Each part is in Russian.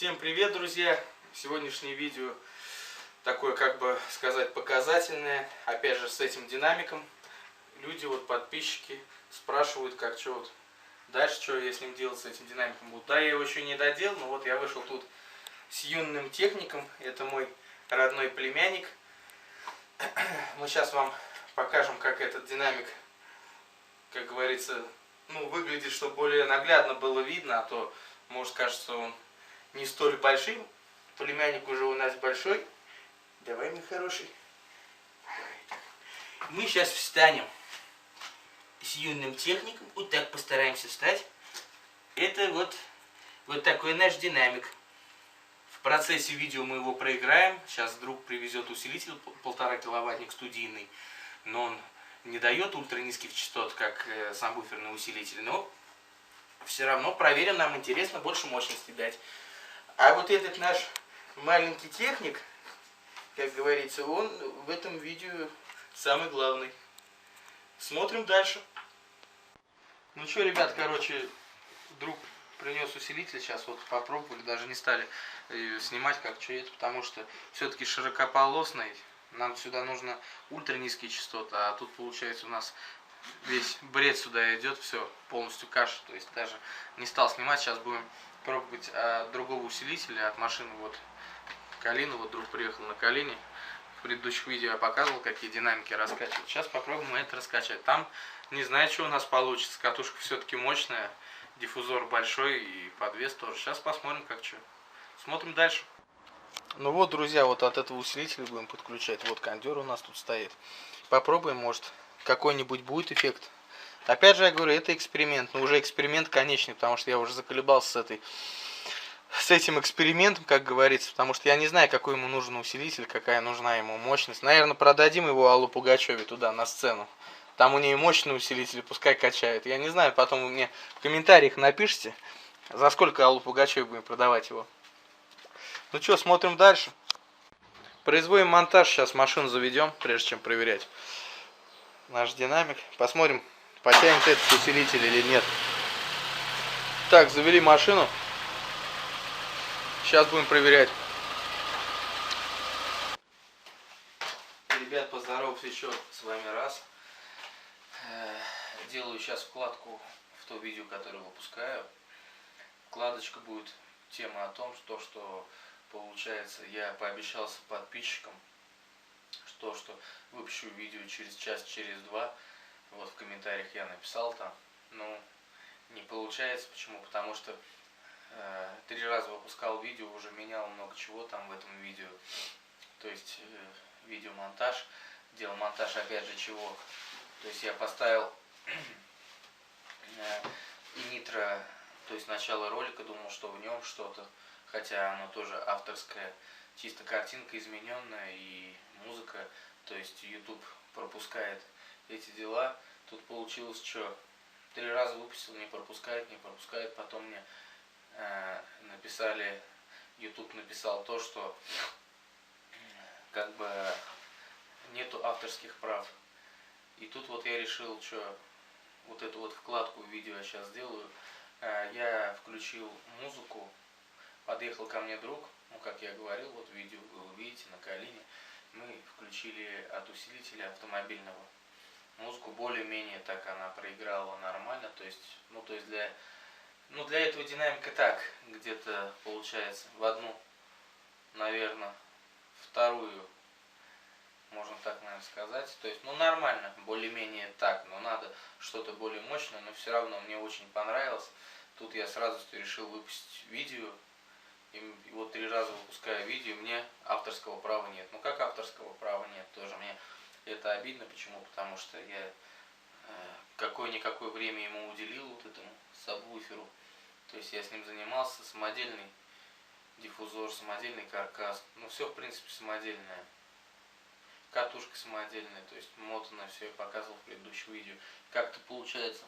Всем привет, друзья! Сегодняшнее видео такое, как бы сказать, показательное. Опять же, с этим динамиком. Люди, подписчики, спрашивают, как что дальше, что я с ним делать, с этим динамиком буду. Да, я его еще не доделал, но я вышел тут с юным техником. Это мой родной племянник. Мы сейчас вам покажем, как этот динамик, как говорится, выглядит, чтобы более наглядно было видно, а то, может, кажется, он не столь большим. Племянник уже у нас большой. Давай, мой хороший. Мы сейчас встанем с юным техником. Вот так постараемся встать. Это вот такой наш динамик. В процессе видео мы его проиграем. Сейчас друг привезет усилитель 1,5 киловаттник студийный. Но он не дает ультранизких частот, как сабвуферный усилитель. Но все равно проверим, нам интересно больше мощности дать. А вот этот наш маленький техник, как говорится, он в этом видео самый главный. Смотрим дальше. Ну что, ребят, друг принес усилитель, сейчас попробовали, даже не стали снимать, как что это, потому что все-таки широкополосный, нам сюда нужно ультранизкие частоты, а тут получается у нас весь бред сюда идет, все, полностью каша, то есть даже не стал снимать, сейчас будем пробовать другого усилителя от машины, Калина, друг приехал на Калине. В предыдущих видео я показывал, какие динамики раскачивать. Сейчас попробуем это раскачать. Там не знаю, что у нас получится. Катушка все-таки мощная, диффузор большой и подвес тоже. Сейчас посмотрим, как что. Смотрим дальше. Ну вот, друзья, от этого усилителя будем подключать. Вот кондер у нас тут стоит. Попробуем, может, какой-нибудь будет эффект. Опять же, я говорю, это эксперимент. Но уже эксперимент конечный, потому что я уже заколебался с этим экспериментом, как говорится, потому что я не знаю, какой ему нужен усилитель, какая нужна ему мощность. Наверное, продадим его Аллу Пугачеве туда, на сцену. Там у нее мощный усилитель, пускай качает. Я не знаю, потом вы мне в комментариях напишите, за сколько Аллу Пугачеве будем продавать его. Ну что, смотрим дальше. Производим монтаж, сейчас машину заведем, прежде чем проверять наш динамик. Посмотрим, потянет этот усилитель или нет. Так, завели машину. Сейчас будем проверять. Ребят, поздоровался еще с вами раз. Делаю сейчас вкладку в то видео, которое выпускаю. Вкладочка будет тема о том, что получается, я пообещался подписчикам, что выпущу видео через час, через два. В комментариях я написал там. Не получается. Почему? Потому что 3 раза выпускал видео, уже менял много чего там в этом видео. То есть видеомонтаж. Делал монтаж опять же чего. То есть я поставил нитро, то есть начало ролика, думал, что в нем что-то. Хотя оно тоже авторское. Чисто картинка измененная и музыка. То есть YouTube пропускает эти дела. Тут получилось что? 3 раза выпустил, не пропускает. Потом мне написали, YouTube написал то, что как бы нету авторских прав. И тут я решил, что эту вкладку видео я сейчас сделаю. Я включил музыку, подъехал ко мне друг, как я говорил, видео вы видите на Калине, мы включили от усилителя автомобильного музыку, более-менее так она проиграла нормально, то есть для этого динамика так, где-то получается в одну, наверное, вторую, можно так, наверное, сказать. То есть, нормально, более-менее так, но надо что-то более мощное, но все равно мне очень понравилось. Тут я сразу решил выпустить видео, и 3 раза выпускаю видео, мне авторского права нет. Как авторского права нет, тоже мне это обидно. Почему? Потому что я какое-никакое время ему уделил этому сабвуферу. То есть я с ним занимался, самодельный диффузор, самодельный каркас. Все в принципе самодельное. Катушка самодельная, то есть мотано, все я показывал в предыдущих видео. Как-то получается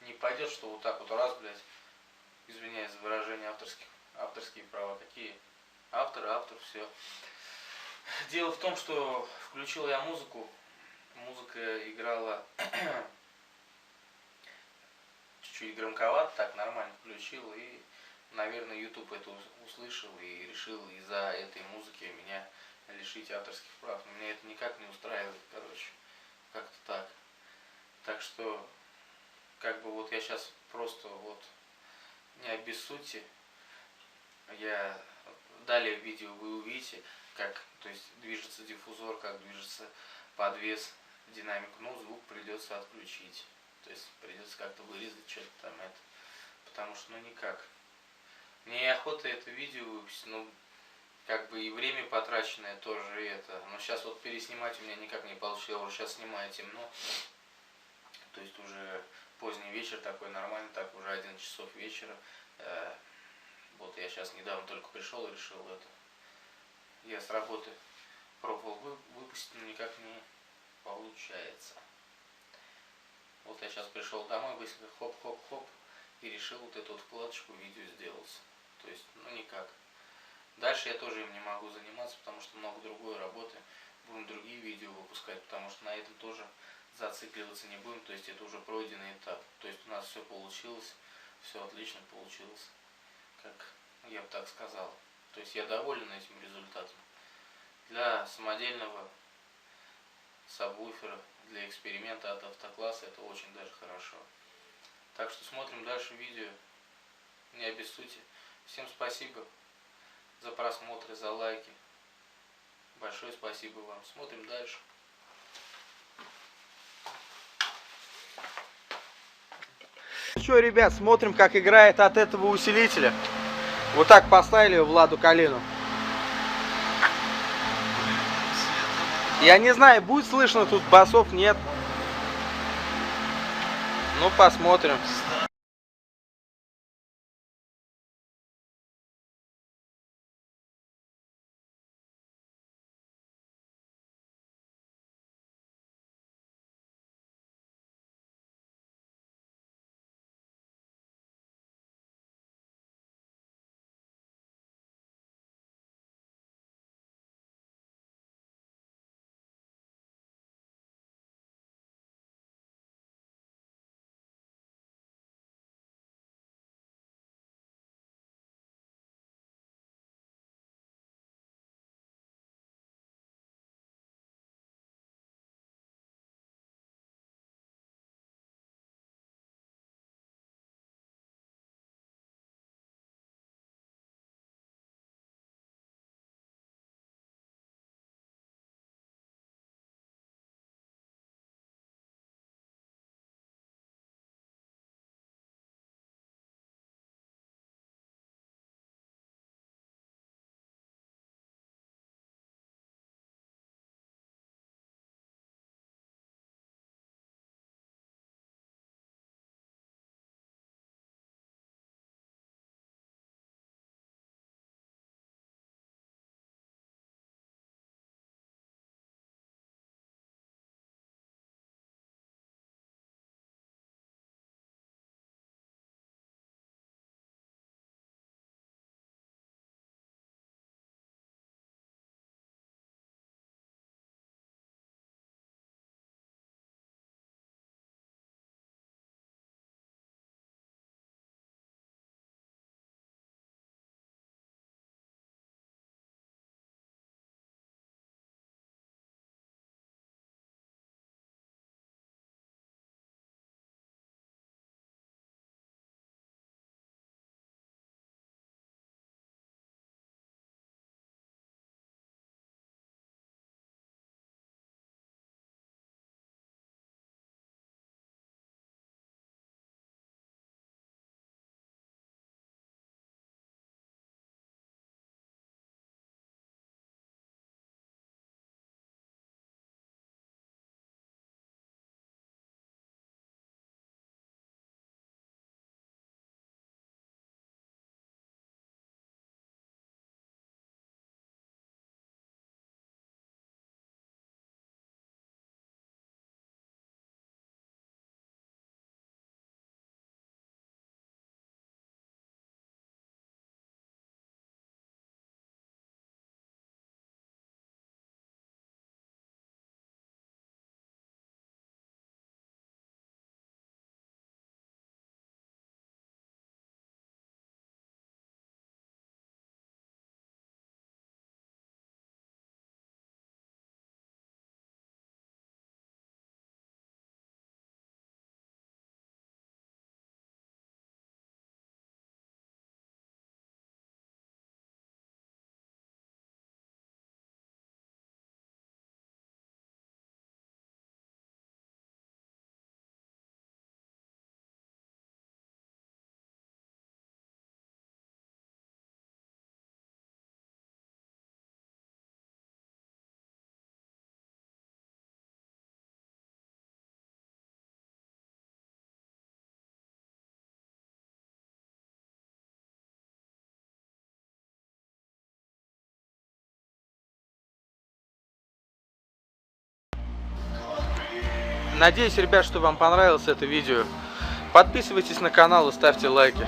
не пойдет, что так раз, блядь, извиняюсь за выражение, авторские права. Какие? Автор, все. Дело в том, что включил я музыку. Музыка играла чуть-чуть громковато, так нормально включил, и наверное, YouTube это услышал и решил из-за этой музыки меня лишить авторских прав. Но меня это никак не устраивает, короче. Как-то так. Так что, как бы вот я сейчас просто вот не обессудьте. Я далее в видео вы увидите, как, то есть, движется диффузор, как движется подвес, динамик. Ну, звук придется отключить. То есть придется как-то вырезать что-то там это. Потому что, ну, никак. Мне охота это видео выпустить, ну, как бы и время потраченное тоже это. Но сейчас вот переснимать у меня никак не получилось. Я уже сейчас снимаю темно. То есть уже поздний вечер такой нормальный, так уже 11 часов вечера. Вот я сейчас недавно только пришел и решил это. Я с работы пробовал выпустить, но никак не получается. Вот я сейчас пришел домой, быстро хоп-хоп-хоп и решил вот эту вот вкладочку видео сделать. То есть, ну никак. Дальше я тоже им не могу заниматься, потому что много другой работы. Будем другие видео выпускать, потому что на этом тоже зацикливаться не будем. То есть это уже пройденный этап. То есть у нас все получилось, все отлично получилось, как я бы так сказал. То есть я доволен этим результатом. Для самодельного сабвуфера, для эксперимента от автокласса это очень даже хорошо. Так что смотрим дальше видео. Не обессудьте. Всем спасибо за просмотры, за лайки. Большое спасибо вам. Смотрим дальше. Что, ребят, смотрим, как играет от этого усилителя. Вот так поставили Владу Калину. Я не знаю, будет слышно тут басов, нет. Ну, посмотрим. Надеюсь, ребят, что вам понравилось это видео. Подписывайтесь на канал и ставьте лайки.